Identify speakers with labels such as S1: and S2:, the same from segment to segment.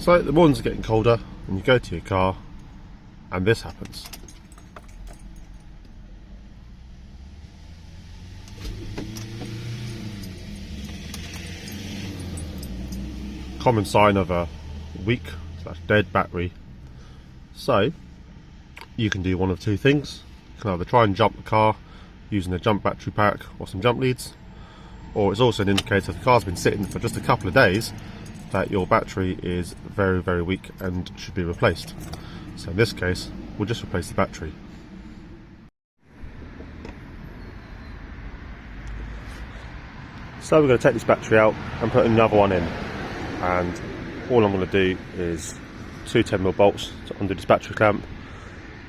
S1: So the mornings are getting colder and you go to your car and this happens. Common sign of a weak / dead battery. So you can do one of two things. You can either try and jump the car using a jump battery pack or some jump leads, or it's also an indicator the car's been sitting for just a couple of days that your battery is very, very weak and should be replaced. So in this case, we'll just replace the battery. So we're going to take this battery out and put another one in, and all I'm going to do is two 10mm bolts to undo this battery clamp,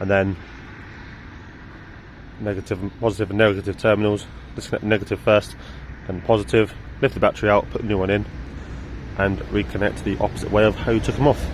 S1: and then positive and negative terminals. Disconnect the negative first and positive, lift the battery out, put a new one in, and reconnect the opposite way of how you took them off.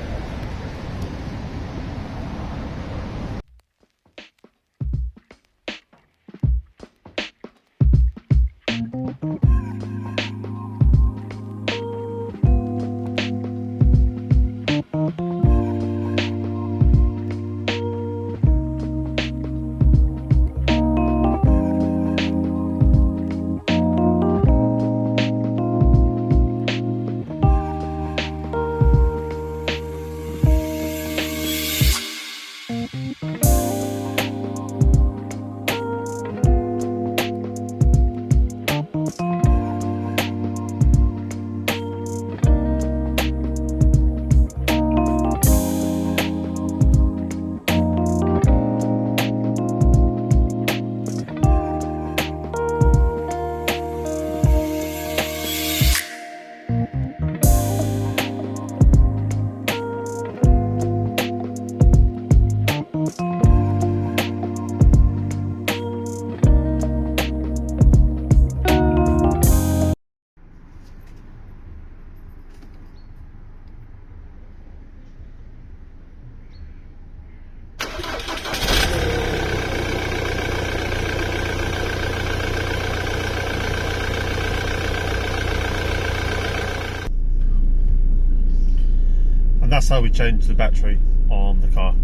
S1: And that's how we change the battery on the car.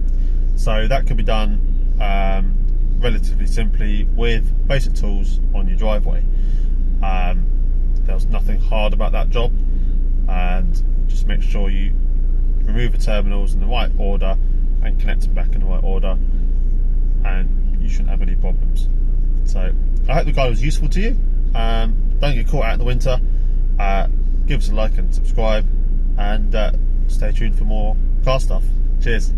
S1: So that can be done relatively simply with basic tools on your driveway. There's nothing hard about that job, and just make sure you remove the terminals in the right order and connect them back in the right order, and you shouldn't have any problems. So I hope the guide was useful to you. Don't get caught out in the winter. Give us a like and subscribe, and stay tuned for more car stuff. Cheers.